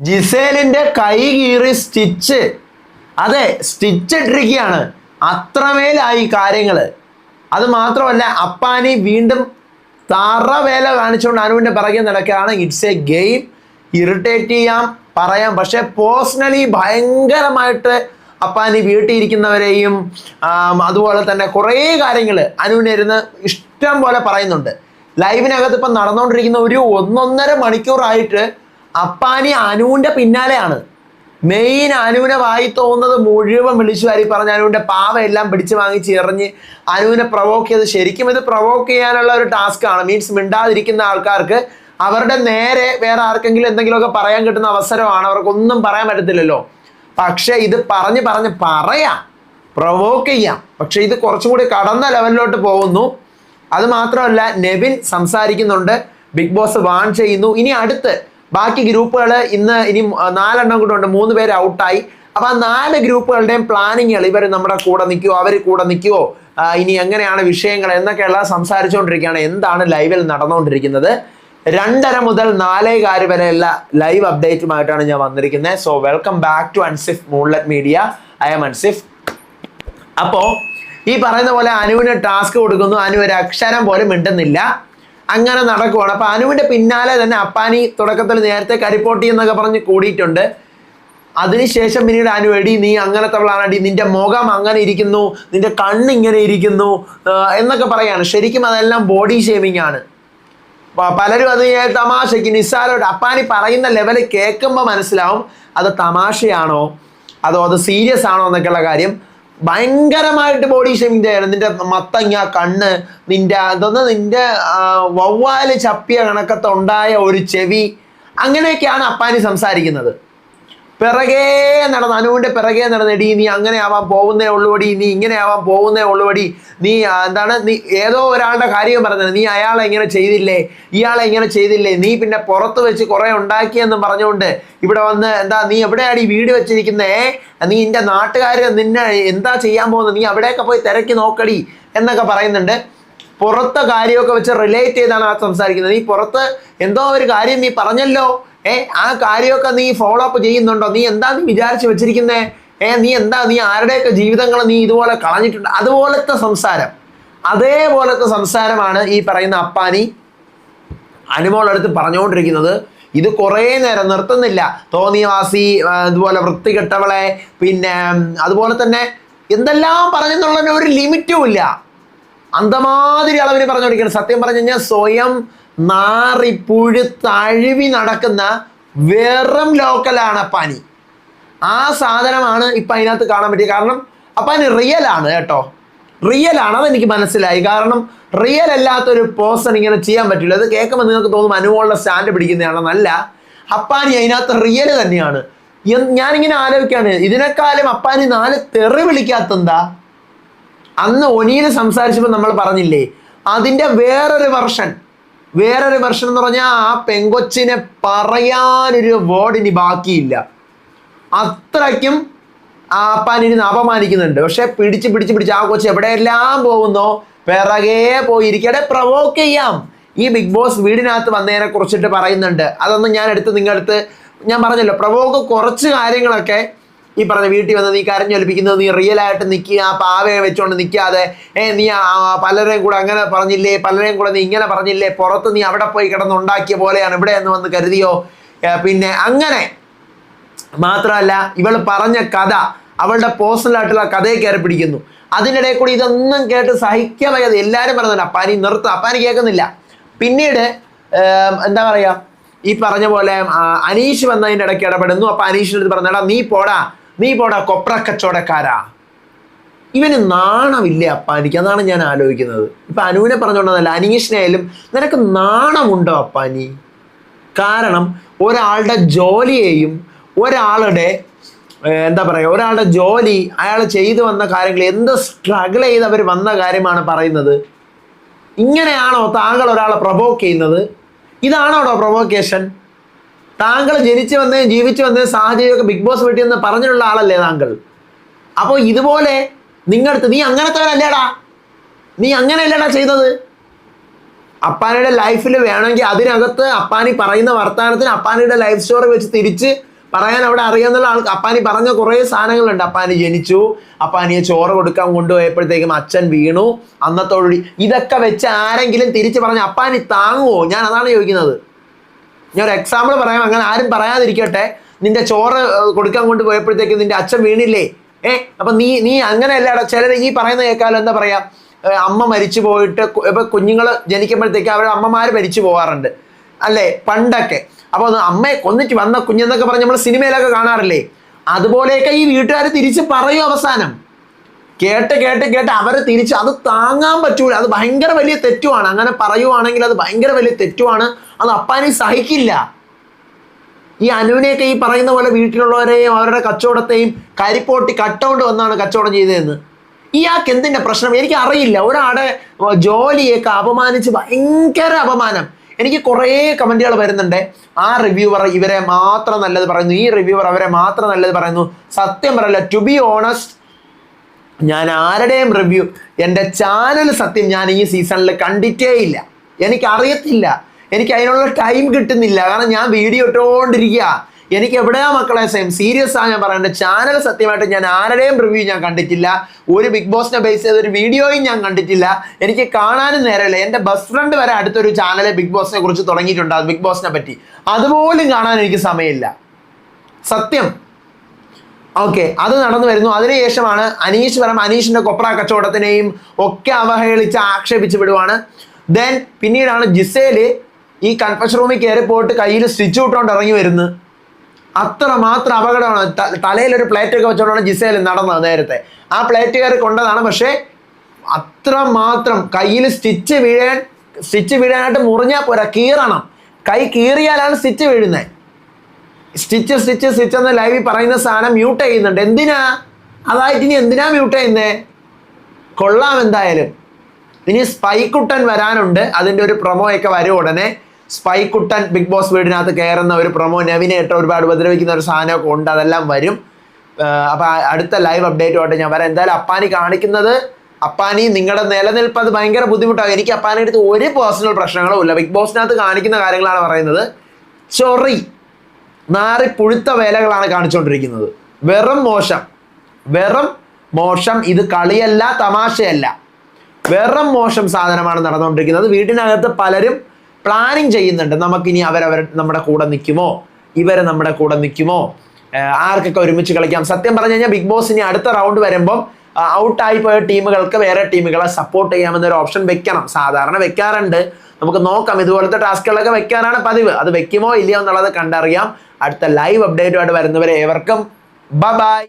ജിസേലിന്റെ കൈ കീറി സ്റ്റിച്ച്, അതെ സ്റ്റിച്ച് ഇട്ടിരിക്കുകയാണ്. അത്രമേലായി കാര്യങ്ങൾ. അത് മാത്രമല്ല, അപ്പാനി വീണ്ടും തറവേല കാണിച്ചുകൊണ്ട് അനുവിൻ്റെ പിറകെ നടക്കുകയാണ്. It's A game. ഇറിറ്റേറ്റ് ചെയ്യാം, പറയാം. പക്ഷെ പേഴ്സണലി ഭയങ്കരമായിട്ട് അപ്പാനി വീട്ടിൽ ഇരിക്കുന്നവരെയും അതുപോലെ തന്നെ കുറേ കാര്യങ്ങൾ അനുവിനിരുന്ന് ഇഷ്ടം പോലെ പറയുന്നുണ്ട്. ലൈവിനകത്ത് ഇപ്പം നടന്നുകൊണ്ടിരിക്കുന്ന ഒരു 1.5 മണിക്കൂറായിട്ട് അപ്പാനി അനുവിൻ്റെ പിന്നാലെയാണ്. മെയിൻ അനുവിനെ വായി തോന്നുന്നത് മുഴുവൻ വിളിച്ചു വാരി പറഞ്ഞ് അനുവിൻ്റെ പാവയെല്ലാം പിടിച്ച് വാങ്ങിച്ച് എറിഞ്ഞ് അനുവിനെ പ്രൊവോക്ക് ചെയ്ത്, ശരിക്കും ഇത് പ്രൊവോക്ക് ചെയ്യാനുള്ള ഒരു ടാസ്ക്കാണ്. മീൻസ് മിണ്ടാതിരിക്കുന്ന ആൾക്കാർക്ക് അവരുടെ നേരെ വേറെ ആർക്കെങ്കിലും എന്തെങ്കിലുമൊക്കെ പറയാൻ കിട്ടുന്ന അവസരമാണ്. അവർക്കൊന്നും പറയാൻ പറ്റത്തില്ലല്ലോ. പക്ഷേ ഇത് പറയാം, പ്രൊവോക്ക് ചെയ്യാം. പക്ഷേ ഇത് കുറച്ചും കൂടി കടന്ന ലെവലിലോട്ട് പോകുന്നു. അത് മാത്രമല്ല, നെവിൻ സംസാരിക്കുന്നുണ്ട്, ബിഗ് ബോസ് വാൺ ചെയ്യുന്നു. ഇനി അടുത്ത് ബാക്കി ഗ്രൂപ്പുകൾ ഇനി 4 എണ്ണം കൂടെ ഉണ്ട്. 3 പേര് ഔട്ടായി. അപ്പോൾ ആ 4 ഗ്രൂപ്പുകളുടെയും പ്ലാനിങ്ങുകൾ, ഇവർ നമ്മുടെ കൂടെ നിൽക്കുമോ, അവർ കൂടെ നിൽക്കുമോ, ഇനി എങ്ങനെയാണ് വിഷയങ്ങൾ എന്നൊക്കെയുള്ള സംസാരിച്ചുകൊണ്ടിരിക്കുകയാണ്. എന്താണ് ലൈവിൽ നടന്നുകൊണ്ടിരിക്കുന്നത്? 2:30 മുതൽ 4:15 വരെയുള്ള ലൈവ് അപ്ഡേറ്റുമായിട്ടാണ് ഞാൻ വന്നിരിക്കുന്നത്. So welcome back to Ansif moonlight media. I am Ansif. അപ്പോൾ ഈ പറയുന്ന പോലെ അനുവിന് ടാസ്ക് കൊടുക്കുന്നു. അനു ഒരു അക്ഷരം പോലും മിണ്ടുന്നില്ല. അങ്ങനെ നടക്കുവാണ്. അപ്പോൾ അനുവിൻ്റെ പിന്നാലെ തന്നെ അപ്പാനി തുടക്കത്തിൽ നേരത്തെ കരിപ്പോട്ടി എന്നൊക്കെ പറഞ്ഞ് കൂടിയിട്ടുണ്ട്. അതിനുശേഷം പിന്നീട് അനു, എടി നീ അങ്ങനത്തെവളാണടി, നിന്റെ മുഖം അങ്ങനെ ഇരിക്കുന്നു, നിന്റെ കണ്ണിങ്ങനെ ഇരിക്കുന്നു എന്നൊക്കെ പറയാണ്. ശരിക്കും അതെല്ലാം ബോഡി ഷേമിംഗ് ആണ്. പലരും അത് തമാശയ്ക്ക് നിസ്സാരമായിട്ട് അപ്പാനി പറയുന്ന ലെവൽ കേൾക്കുമ്പോൾ മനസ്സിലാവും അത് തമാശയാണോ അതോ അത് സീരിയസ് ആണോ എന്നൊക്കെയുള്ള കാര്യം. ഭയങ്കരമായിട്ട് ബോഡി ഷേമിംഗ് ചെയ്യാണ്. നിന്റെ മത്തങ്ങ കണ്ണ്, നിന്റെ വവ്വാല് ചപ്പിയ കണക്കത്തുണ്ടായ ഒരു ചെവി, അങ്ങനെയൊക്കെയാണ് അപ്പാനി സംസാരിക്കുന്നത്. പിറകെ നടന്ന് അനുവിൻ്റെ പിറകെ നടന്നെടി, നീ അങ്ങനെ ആവാൻ പോകുന്നേ ഉള്ളുവടി, നീ ഇങ്ങനെ ആവാൻ പോകുന്നേ ഉള്ളുവടി, നീ നീ ഏതോ ഒരാളുടെ കാര്യം പറഞ്ഞത്, നീ അയാളെ ഇങ്ങനെ ചെയ്തില്ലേ, ഇയാളെ ഇങ്ങനെ ചെയ്തില്ലേ, നീ പിന്നെ പുറത്ത് വെച്ച് കുറേ ഉണ്ടാക്കിയെന്നും പറഞ്ഞുകൊണ്ട് ഇവിടെ വന്ന് നീ എവിടെയാണ് ഈ വീട് വെച്ചിരിക്കുന്നേ, നീ നിന്റെ നാട്ടുകാർ നിന്നെ എന്താ ചെയ്യാൻ പോകുന്നത്, നീ അവിടെയൊക്കെ പോയി തിരക്കി നോക്കടി എന്നൊക്കെ പറയുന്നുണ്ട്. പുറത്തെ കാര്യമൊക്കെ വെച്ച് റിലേറ്റ് ചെയ്താണ് ആ സംസാരിക്കുന്നത്. നീ പുറത്ത് എന്തോ ഒരു കാര്യം നീ പറഞ്ഞല്ലോ, ആ കാര്യമൊക്കെ നീ ഫോളോ അപ്പ് ചെയ്യുന്നുണ്ടോ, നീ നീ വിചാരിച്ച് വെച്ചിരിക്കുന്നേ, നീ ആരുടെയൊക്കെ ജീവിതങ്ങൾ നീ ഇതുപോലെ കളഞ്ഞിട്ടുണ്ട്, അതുപോലത്തെ സംസാരം, അതേപോലത്തെ സംസാരമാണ് ഈ പറയുന്ന അപ്പാനി അനുമോളടുത്ത് പറഞ്ഞുകൊണ്ടിരിക്കുന്നത്. ഇത് കുറേ നേരം നിർത്തുന്നില്ല. തോന്നിയവാസി, അതുപോലെ വൃത്തികെട്ടവളെ, പിന്നെ അതുപോലെ തന്നെ എന്തെല്ലാം പറഞ്ഞെന്നുള്ളതിന് ഒരു ലിമിറ്റും ഇല്ല. അന്തമാതിരി അളവിന് പറഞ്ഞുകൊണ്ടിരിക്കുകയാണ്. സത്യം പറഞ്ഞു കഴിഞ്ഞാൽ സ്വയം നാറിപ്പുഴുത്തഴുവി നടക്കുന്ന വെറും ലോക്കലാണ് അപ്പാനി. ആ സാധനമാണ് ഇപ്പം അതിനകത്ത് കാണാൻ പറ്റിയത്. കാരണം അപ്പാനി റിയലാണ് കേട്ടോ, റിയലാണ്, അതെനിക്ക് മനസ്സിലായി. കാരണം റിയൽ അല്ലാത്തൊരു പേഴ്സൺ ഇങ്ങനെ ചെയ്യാൻ പറ്റില്ല. അത് കേൾക്കുമ്പോൾ നിങ്ങൾക്ക് തോന്നും അനുമോളുടെ സ്റ്റാൻഡ് പിടിക്കുന്നതാണെന്നല്ല, അപ്പാനി അതിനകത്ത് റിയൽ തന്നെയാണ്. ഞാനിങ്ങനെ ആലോചിക്കുകയാണ്, ഇതിനേക്കാളും അപ്പാനി 4 തെറി വിളിക്കാത്തെന്താ? അന്ന് ഒനിയിൽ സംസാരിച്ചപ്പോൾ നമ്മൾ പറഞ്ഞില്ലേ, അതിൻ്റെ വേറൊരു വെർഷൻ എന്ന് പറഞ്ഞാൽ ആ പെങ്കൊച്ചിനെ പറയാനൊരു വേർഡ് ഇനി ബാക്കിയില്ല. അത്രയ്ക്കും ആ അപ്പാനിരുന്ന് അപമാനിക്കുന്നുണ്ട്. പക്ഷെ പിടിച്ച് ആ കൊച്ച് എവിടെയെല്ലാം പോകുന്നോ പിറകെ പോയിരിക്കടെ. പ്രൊവോക്ക് ചെയ്യാം. ഈ ബിഗ് ബോസ് വീടിനകത്ത് വന്നതിനെ കുറിച്ചിട്ട് പറയുന്നുണ്ട്. അതൊന്നും ഞാൻ പറഞ്ഞല്ലോ, പ്രൊവോക്ക് കുറച്ച് കാര്യങ്ങളൊക്കെ ഈ പറഞ്ഞ വീട്ടിൽ വന്ന് നീ കരഞ്ഞൊലിപ്പിക്കുന്നത്, നീ റിയലായിട്ട് നിൽക്കുക, ആ പാവയെ വെച്ചുകൊണ്ട് നിൽക്കാതെ, നീ പലരെയും കൂടെ അങ്ങനെ പറഞ്ഞില്ലേ, പലരെയും കൂടെ നീ ഇങ്ങനെ പറഞ്ഞില്ലേ, പുറത്ത് നീ അവിടെ പോയി കിടന്നുണ്ടാക്കിയ പോലെയാണ് ഇവിടെ എന്ന് വന്ന് കരുതിയോ, പിന്നെ അങ്ങനെ മാത്രമല്ല ഇവൾ പറഞ്ഞ കഥ, അവളുടെ പേഴ്സണലായിട്ടുള്ള കഥയെ കയറി പിടിക്കുന്നു. അതിനിടയിൽ കൂടി ഇതൊന്നും കേട്ട് സഹിക്കാൻ വയ്യാതെ എല്ലാവരും പറയുന്നുണ്ട് അപ്പാനി നിർത്തും. അപ്പാനി കേൾക്കുന്നില്ല. പിന്നീട് എന്താ പറയുക, ഈ പറഞ്ഞ പോലെ അനീഷ് വന്നതിൻ്റെ ഇടയ്ക്ക് ഇടപെടുന്നു. അപ്പം അനീഷിൻ്റെ അടുത്ത് പറഞ്ഞാടാ നീ പോടാ കൊപ്ര കച്ചവടക്കാരാ. ഇവന് നാണമില്ലേ അപ്പാനിക്ക്? അതാണ് ഞാൻ ആലോചിക്കുന്നത്. ഇപ്പം അനുവിനെ പറഞ്ഞുകൊണ്ടതല്ല, അനീഷിനായാലും നിനക്ക് നാണമുണ്ടോ അപ്പാനി? കാരണം ഒരാളുടെ ജോലിയെയും ഒരാളുടെ ഒരാളുടെ ജോലി, അയാൾ ചെയ്തു വന്ന കാര്യങ്ങൾ, എന്ത് സ്ട്രഗിൾ ചെയ്ത് അവർ വന്ന കാര്യമാണ് പറയുന്നത്. ഇങ്ങനെയാണോ താങ്കൾ ഒരാളെ പ്രൊവോക്ക് ചെയ്യുന്നത്? ഇതാണോടോ പ്രൊവോക്കേഷൻ? താങ്കൾ ജീവിച്ചു വന്ന സാഹചര്യമൊക്കെ ബിഗ് ബോസ് വീട്ടിൽ നിന്ന് പറഞ്ഞിട്ടുള്ള ആളല്ലേ താങ്കൾ? അപ്പോൾ ഇതുപോലെ നിങ്ങളടുത്ത് നീ അങ്ങനെയല്ലടാ ചെയ്തത്. അപ്പാനിയുടെ ലൈഫിൽ വേണമെങ്കിൽ അതിനകത്ത് അപ്പാനി പറയുന്ന വർത്തമാനത്തിന് അപ്പാനിയുടെ ലൈഫ് സ്റ്റോറി വെച്ച് തിരിച്ച് പറയാൻ അവിടെ അറിയാവുന്ന ആൾക്ക്. അപ്പാനി പറഞ്ഞ കുറേ സാധനങ്ങളുണ്ട്. അപ്പാനി ജനിച്ചു, അപ്പാനിയെ ചോറ് കൊടുക്കാൻ കൊണ്ടുപോയപ്പോഴത്തേക്കും അച്ഛൻ വീണു, അന്നത്തോടുകൂടി ഇതൊക്കെ വെച്ച് ആരെങ്കിലും തിരിച്ച് പറഞ്ഞ അപ്പാനി താങ്ങുമോ? ഞാൻ അതാണ് ചോദിക്കുന്നത്. ഞാൻ ഒരു എക്സാമ്പിൾ പറയാം, അങ്ങനെ ആരും പറയാതിരിക്കട്ടെ. നിന്റെ ചോറ് കൊടുക്കാൻ കൊണ്ട് പോയപ്പോഴത്തേക്കും നിന്റെ അച്ഛൻ വീണില്ലേ? അപ്പൊ നീ അങ്ങനെയല്ല. ചിലർ ഈ പറയുന്ന കേൾക്കാലോ, എന്താ പറയാ, അമ്മ മരിച്ചു പോയിട്ട് ഇപ്പൊ കുഞ്ഞുങ്ങൾ ജനിക്കുമ്പോഴത്തേക്ക് അവരുടെ അമ്മമാര് മരിച്ചു പോകാറുണ്ട് അല്ലേ പണ്ടൊക്കെ. അപ്പൊ അമ്മയെ കൊന്നിട്ട് വന്ന കുഞ്ഞെന്നൊക്കെ പറഞ്ഞ് നമ്മൾ സിനിമയിലൊക്കെ കാണാറില്ലേ? അതുപോലെയൊക്കെ ഈ വീട്ടുകാർ തിരിച്ച് പറയും. അവസാനം കേട്ട് കേട്ട് കേട്ട് അവരെ തിരിച്ച്, അത് താങ്ങാൻ പറ്റൂല. അത് ഭയങ്കര വലിയ തെറ്റുമാണ്. അങ്ങനെ പറയുവാണെങ്കിൽ അത് ഭയങ്കര വലിയ തെറ്റുമാണ്. അത് അപ്പാനി സഹിക്കില്ല. ഈ അനുവിനെയൊക്കെ ഈ പറയുന്ന പോലെ വീട്ടിലുള്ളവരെയും അവരുടെ കച്ചവടത്തെയും കരിപ്പോട്ടി കട്ടൗണ്ട് വന്നാണ് കച്ചവടം ചെയ്തതെന്ന്. ഇയാൾക്ക് എന്തിൻ്റെ പ്രശ്നം? എനിക്ക് അറിയില്ല. ഒരാടെ ജോലിയൊക്കെ അപമാനിച്ച് ഭയങ്കര അപമാനം. എനിക്ക് കുറേ കമൻറ്റുകൾ വരുന്നുണ്ട്. ആ റിവ്യൂവർ ഇവരെ മാത്രം നല്ലത് പറയുന്നു, ഈ റിവ്യൂവർ അവരെ മാത്രം നല്ലത് പറയുന്നു. സത്യം പറയല്ല, ടു ബി ഓണസ്റ്റ്, ഞാൻ ആരുടെയും റിവ്യൂ എൻ്റെ ചാനൽ സത്യം ഞാൻ ഈ സീസണിൽ കണ്ടിട്ടേ ഇല്ല. എനിക്കറിയത്തില്ല, എനിക്ക് അതിനുള്ള ടൈം കിട്ടുന്നില്ല. കാരണം ഞാൻ വീഡിയോ ഇട്ടുകൊണ്ടിരിക്കുക. എനിക്ക് എവിടെയാ മക്കളെ സീരിയസ് ആണ് ഞാൻ പറയേണ്ടത്. ചാനൽ സത്യമായിട്ട് ഞാൻ ആരുടെയും റിവ്യൂ ഞാൻ കണ്ടിട്ടില്ല. ഒരു ബിഗ് ബോസിനെ ബേസ് ചെയ്ത ഒരു വീഡിയോയും ഞാൻ കണ്ടിട്ടില്ല. എനിക്ക് കാണാനും നേരമില്ല. എൻ്റെ ബെസ്റ്റ് ഫ്രണ്ട് വരെ അടുത്തൊരു ചാനൽ ബിഗ് ബോസിനെ കുറിച്ച് തുടങ്ങിയിട്ടുണ്ട്, ബിഗ് ബോസിനെ പറ്റി. അതുപോലും കാണാൻ എനിക്ക് സമയമില്ല സത്യം. ഓക്കെ, അത് നടന്നു വരുന്നു. അതിനുശേഷമാണ് അനീഷിന്റെ കൊപ്ര കച്ചവടത്തിനെയും ഒക്കെ അവഹേളിച്ച് ആക്ഷേപിച്ച് വിടുവാണ്. ദെൻ പിന്നീടാണ് ജിസേല് ഈ കൺഫഷൻ റൂമിൽ കയറി പോയിട്ട് കയ്യിൽ സ്റ്റിച്ച് ഇട്ടുകൊണ്ട് ഇറങ്ങി വരുന്നത്. അത്രമാത്രം അപകടമാണ്. തലയിലൊരു പ്ലേറ്റ് ഒക്കെ വെച്ചുകൊണ്ടാണ് ജിസേൽ നടന്നത്. നേരത്തെ ആ പ്ലേറ്റ് കയറി കൊണ്ടതാണ്. പക്ഷേ അത്രമാത്രം കയ്യിൽ സ്റ്റിച്ച് വീഴാനായിട്ട് മുറിഞ്ഞാൽ പോരാ, കീറണം. കൈ കീറിയാലാണ് സ്റ്റിച്ച് വീഴുന്നത്. സ്റ്റിച്ച് എന്ന് ലൈവിൽ പറയുന്ന സാധനം മ്യൂട്ട് ചെയ്യുന്നുണ്ട്. എന്തിനാ? അതായിട്ട് ഇനി എന്തിനാ മ്യൂട്ട് ചെയ്യുന്നേ? കൊള്ളാം. എന്തായാലും ഇനി സ്പൈക്കുട്ടൻ വരാനുണ്ട്. അതിൻ്റെ ഒരു പ്രൊമോ ഒക്കെ വരും ഉടനെ. സ്പൈക്കുട്ടൻ ബിഗ് ബോസ് വീടിനകത്ത് കയറുന്ന ഒരു പ്രൊമോ, നവിനേട്ട് ഒരുപാട് ഉപദ്രവിക്കുന്ന ഒരു സാധനമൊക്കെ ഉണ്ട്. അതെല്ലാം വരും. അപ്പം അടുത്ത ലൈവ് അപ്ഡേറ്റുമായിട്ട് ഞാൻ വരാം. എന്തായാലും അപ്പാനി കാണിക്കുന്നത്, അപ്പാനി നിങ്ങളുടെ നിലനിൽപ്പ് അത് ഭയങ്കര ബുദ്ധിമുട്ടാകും. എനിക്ക് അപ്പാനി അടുത്ത് ഒരു പേഴ്സണൽ പ്രശ്നങ്ങളും ഇല്ല. ബിഗ് ബോസിനകത്ത് കാണിക്കുന്ന കാര്യങ്ങളാണ് പറയുന്നത്. ചൊറി നാറി പുഴുത്ത വേലകളാണ് കാണിച്ചുകൊണ്ടിരിക്കുന്നത്. വെറും മോശം. ഇത് കളിയല്ല, തമാശയല്ല, വെറും മോശം സാധനമാണ് നടന്നുകൊണ്ടിരിക്കുന്നത്. വീട്ടിനകത്ത് പലരും പ്ലാനിങ് ചെയ്യുന്നുണ്ട്. നമുക്കിനി അവരവർ നമ്മുടെ കൂടെ നിൽക്കുമോ, ഇവരെ നമ്മുടെ കൂടെ നിൽക്കുമോ, ആർക്കൊക്കെ ഒരുമിച്ച് കളിക്കാം. സത്യം പറഞ്ഞു കഴിഞ്ഞാൽ ബിഗ് ബോസ് ഇനി അടുത്ത റൗണ്ട് വരുമ്പം ഔട്ടായി പോയ ടീമുകൾക്ക് വേറെ ടീമുകളെ സപ്പോർട്ട് ചെയ്യാമെന്നൊരു ഓപ്ഷൻ വെക്കണം. സാധാരണ വെക്കാറുണ്ട്. നമുക്ക് നോക്കാം. ഇതുപോലത്തെ ടാസ്കുകളൊക്കെ വെക്കാനാണ് പതിവ്. അത് വെക്കുമോ ഇല്ലയോ എന്നുള്ളത് കണ്ടറിയാം. അടുത്ത ലൈവ് അപ്ഡേറ്റുമായിട്ട് വരുന്നവരെ ഏവർക്കും ബൈ.